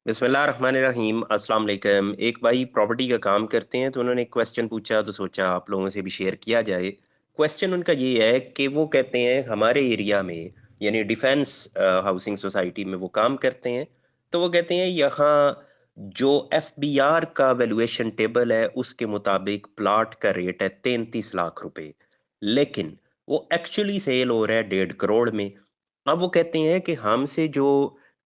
बिस्मिल्लाहिर्रहमानिर्रहीम अस्सलाम वालेकुम। एक भाई प्रॉपर्टी का काम करते हैं तो उन्होंने एक क्वेश्चन पूछा तो सोचा आप लोगों से भी शेयर किया जाए। क्वेश्चन उनका ये है कि वो कहते हैं हमारे एरिया में यानी डिफेंस हाउसिंग सोसाइटी में वो काम करते हैं। तो वो कहते हैं यहाँ जो एफबीआर का वैल्यूएशन टेबल है उसके मुताबिक प्लॉट का रेट है 33 लाख रुपए, लेकिन वो एक्चुअली सेल हो रहा है 1.5 करोड़ में। अब वो कहते हैं कि हमसे जो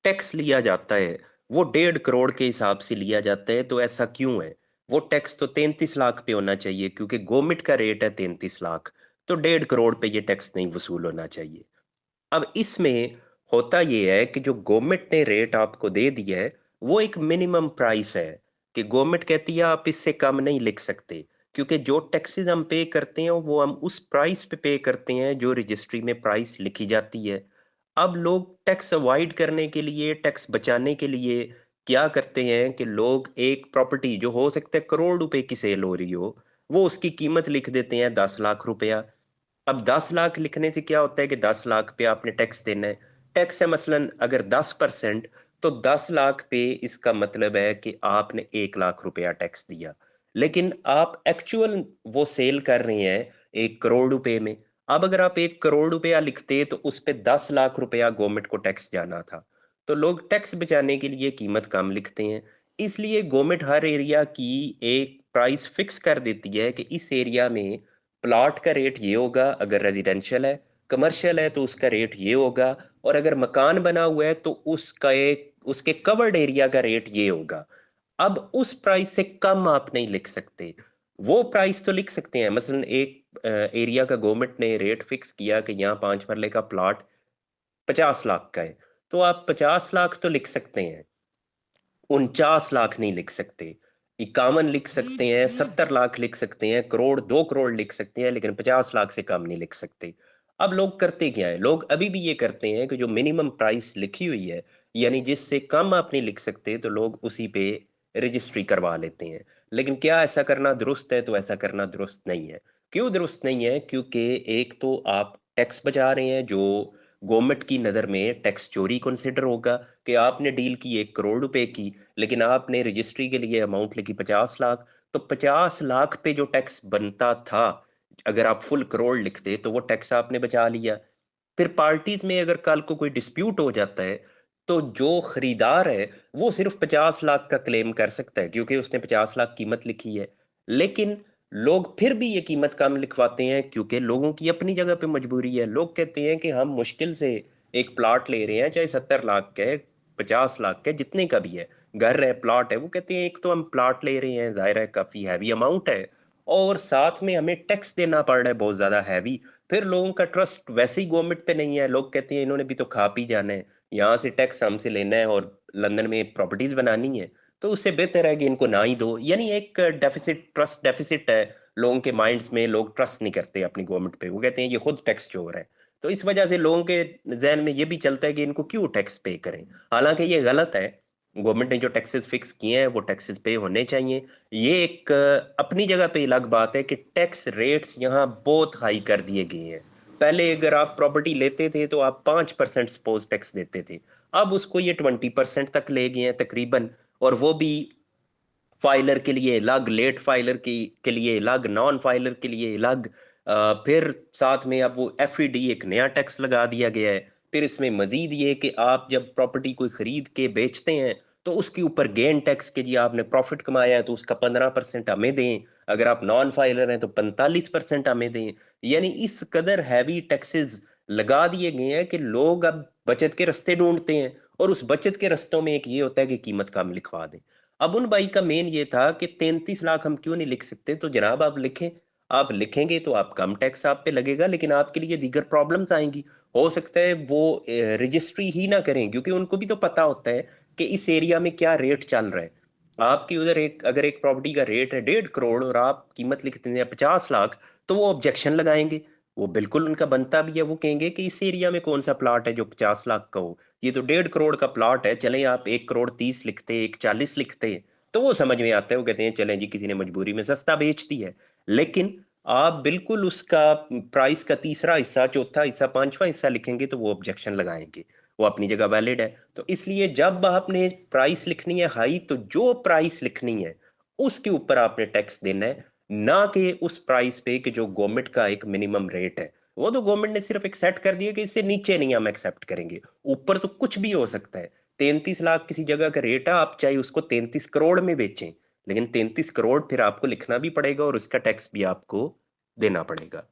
टैक्स लिया जाता है वो 1.5 करोड़ के हिसाब से लिया जाता है, तो ऐसा क्यों है? वो टैक्स तो 33 लाख पे होना चाहिए क्योंकि गवर्नमेंट का रेट है 33 लाख। तो 1.5 करोड़ पे ये टैक्स नहीं वसूल होना चाहिए। अब इसमें होता ये है कि जो गवर्नमेंट ने रेट आपको दे दिया है वो एक मिनिमम प्राइस है कि गवर्नमेंट कहती है आप इससे कम नहीं लिख सकते, क्योंकि जो टैक्सेस हम पे करते हैं वो हम उस प्राइस पे करते हैं जो रजिस्ट्री में प्राइस लिखी जाती है। अब लोग टैक्स अवॉइड करने के लिए, टैक्स बचाने के लिए क्या करते हैं कि लोग एक प्रॉपर्टी जो हो सकता है करोड़ रुपए की सेल हो रही हो, वो उसकी कीमत लिख देते हैं 10 लाख रुपया। अब 10 लाख लिखने से क्या होता है कि 10 लाख पे आपने टैक्स देना है। टैक्स है मसलन अगर 10%, तो 10 लाख पे इसका मतलब है कि आपने 1 लाख रुपया टैक्स दिया। लेकिन आप एक्चुअल वो सेल कर रहे हैं 1 करोड़ रुपए में। अब अगर आप 1 करोड़ रुपया लिखते तो उस पे 10 लाख रुपया गवर्नमेंट को टैक्स जाना था। तो लोग टैक्स बचाने के लिए कीमत कम लिखते हैं। इसलिए गवर्नमेंट हर एरिया की एक प्राइस फिक्स कर देती है कि इस एरिया में प्लॉट का रेट ये होगा अगर रेजिडेंशियल है, कमर्शियल है तो उसका रेट ये होगा, और अगर मकान बना हुआ है तो उसका एक उसके कवर्ड एरिया का रेट ये होगा। अब उस प्राइस से कम आप नहीं लिख सकते। वो प्राइस तो लिख सकते हैं, मसलन एक एरिया का गवर्नमेंट ने रेट फिक्स किया कि यहाँ 5 मरले का प्लॉट 50 लाख का है, तो आप 50 लाख तो लिख सकते हैं, 49 लाख नहीं लिख सकते। 51 लिख सकते हैं, 70 लाख लिख सकते हैं, करोड़ 2 करोड़ लिख सकते हैं, लेकिन 50 लाख से कम नहीं लिख सकते। अब लोग करते क्या है, लोग अभी भी ये करते हैं कि जो मिनिमम प्राइस लिखी हुई है यानी जिससे कम आप नहीं लिख सकते तो लोग उसी पे रजिस्ट्री करवा लेते हैं। लेकिन क्या ऐसा करना दुरुस्त है? तो ऐसा करना दुरुस्त नहीं है। क्यों दुरुस्त नहीं है? क्योंकि एक तो आप टैक्स बचा रहे हैं, जो गवर्नमेंट की नजर में टैक्स चोरी कंसिडर होगा कि आपने डील की 1 करोड़ रुपए की, लेकिन आपने रजिस्ट्री के लिए अमाउंट लिखी 50 लाख। तो 50 लाख पे जो टैक्स बनता था, अगर आप फुल करोड़ लिखते तो वो टैक्स आपने बचा लिया। फिर पार्टीज में अगर कल को कोई डिस्प्यूट हो जाता है तो जो खरीदार है वो सिर्फ 50 लाख का क्लेम कर सकता है क्योंकि उसने 50 लाख कीमत लिखी है। लेकिन लोग फिर भी ये कीमत कम लिखवाते हैं क्योंकि लोगों की अपनी जगह पे मजबूरी है। लोग कहते हैं कि हम मुश्किल से एक प्लॉट ले रहे हैं, चाहे 70 लाख का है, 50 लाख का है, जितने का भी है, घर है प्लॉट है, वो कहते हैं एक तो हम प्लॉट ले रहे हैं, जाहिर है काफी हैवी अमाउंट है, और साथ में हमें टैक्स देना पड़ रहा है बहुत ज्यादा हैवी। फिर लोगों का ट्रस्ट वैसे ही गवर्नमेंट पे नहीं है। लोग कहते हैं इन्होंने भी तो खा पी जाना है, यहाँ से टैक्स हमसे लेना है और लंदन में प्रॉपर्टीज बनानी है, तो उससे बेहतर है कि इनको ना ही दो। यानी एक डेफिसिट, ट्रस्ट डेफिसिट है लोगों के माइंड्स में। लोग ट्रस्ट नहीं करते अपनी गवर्नमेंट पे, वो कहते हैं ये खुद टैक्स चोर है। तो इस वजह से लोगों के जहन में ये भी चलता है कि इनको क्यों टैक्स पे करें। हालांकि ये गलत है। गवर्नमेंट ने जो टैक्सेस फिक्स किए हैं वो टैक्सेस पे होने चाहिए। ये एक अपनी जगह पे अलग बात है कि टैक्स रेट्स यहाँ बहुत हाई कर दिए गए हैं। पहले अगर आप प्रॉपर्टी लेते थे तो आप 5% सपोज टैक्स देते थे, अब उसको ये 20% तक ले गए हैं तकरीबन। और वो भी फाइलर के लिए अलग, लेट फाइलर की के लिए अलग, नॉन फाइलर के लिए अलग। फिर साथ में अब वो एफईडी एक नया टैक्स लगा दिया गया है। फिर इसमें मजीद ये कि आप जब प्रॉपर्टी कोई खरीद के बेचते हैं तो उसके ऊपर गेन टैक्स के, जी आपने प्रॉफिट कमाया है तो उसका 15% हमें दें, अगर आप नॉन फाइलर हैं तो 45% हमें दें। यानी इस कदर हैवी टैक्सेस लगा दिए गए हैं कि लोग अब बचत के रास्ते ढूंढते हैं, और उस बचत के रास्तों में एक ये होता है कि कीमत कम लिखवा दें। अब उन भाई का मेन ये था कि 33 लाख हम क्यों नहीं लिख सकते, तो जनाब आप लिखें। आप लिखेंगे तो आप कम टैक्स आप पे लगेगा, लेकिन आपके लिए दीगर प्रॉब्लम्स आएंगी। हो सकता है वो रजिस्ट्री ही ना करें क्योंकि उनको भी तो पता होता है कि इस एरिया में क्या रेट चल रहा है। आपकी उधर एक अगर एक प्रॉपर्टी का रेट है 1.5 करोड़ और आप कीमत लिखते हैं 50 लाख, तो वो ऑब्जेक्शन लगाएंगे। वो बिल्कुल उनका बनता भी है, वो कहेंगे कि इस एरिया में कौन सा प्लाट है जो 50 लाख का हो, ये तो 1.5 करोड़ का प्लॉट है, चलें आप 1 करोड़ 30 लिखते, 1 40 लिखते। तो वो समझ में आता है, वो कहते हैं चलें जी किसी ने मजबूरी में सस्ता बेच दी है। लेकिन आप बिल्कुल उसका प्राइस का तीसरा हिस्सा, चौथा हिस्सा, पांचवा हिस्सा लिखेंगे तो वो ऑब्जेक्शन लगाएंगे। वो अपनी जगह वैलिड है। तो इसलिए जब आपने प्राइस लिखनी है हाई, तो जो प्राइस लिखनी है उसके ऊपर आपने टैक्स देना है, ना कि उस प्राइस पे कि जो गवर्नमेंट का एक मिनिमम रेट है। वो तो गवर्नमेंट ने सिर्फ एक सेट कर दिया कि इससे नीचे नहीं हम एक्सेप्ट करेंगे, ऊपर तो कुछ भी हो सकता है। 33 लाख किसी जगह का रेट है, आप चाहे उसको 33 करोड़ में बेचें, लेकिन 33 करोड़ फिर आपको लिखना भी पड़ेगा और उसका टैक्स भी आपको देना पड़ेगा।